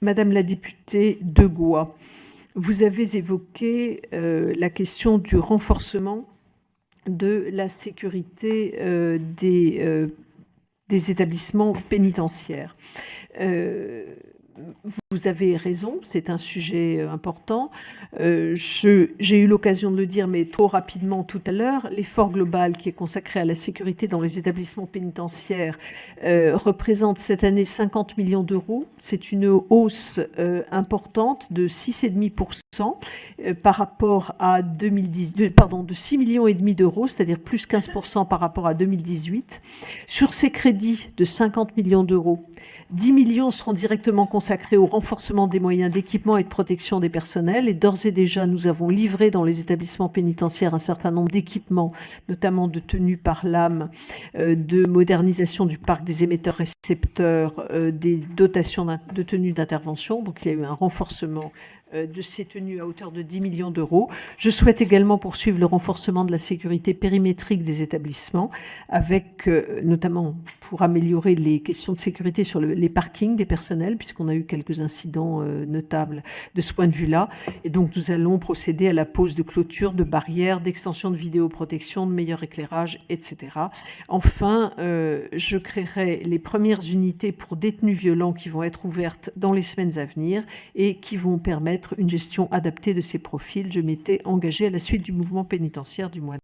Madame la députée de Goa, vous avez évoqué la question du renforcement de la sécurité des établissements pénitentiaires. Vous avez raison, c'est un sujet important. J'ai eu l'occasion de le dire, mais trop rapidement tout à l'heure, l'effort global qui est consacré à la sécurité dans les établissements pénitentiaires représente cette année 50 millions d'euros. C'est une hausse importante de 6,5% par rapport à 2010, de 6,5 millions d'euros, c'est-à-dire plus 15% par rapport à 2018. Sur ces crédits de 50 millions d'euros, 10 millions seront directement consacrés au renforcement des moyens d'équipement et de protection des personnels. Et d'ores et déjà, nous avons livré dans les établissements pénitentiaires un certain nombre d'équipements, notamment de tenue par lame, de modernisation du parc des émetteurs-récepteurs, des dotations de tenue d'intervention. Donc il y a eu un renforcement de ces tenues à hauteur de 10 millions d'euros. Je souhaite également poursuivre le renforcement de la sécurité périmétrique des établissements, avec notamment pour améliorer les questions de sécurité sur les parkings des personnels, puisqu'on a eu quelques incidents notables de ce point de vue-là. Et donc nous allons procéder à la pose de clôtures, de barrières, d'extension de vidéoprotection, de meilleur éclairage, etc. Enfin, je créerai les premières unités pour détenus violents qui vont être ouvertes dans les semaines à venir et qui vont permettre une gestion adaptée de ces profils. Je m'étais engagée à la suite du mouvement pénitentiaire du mois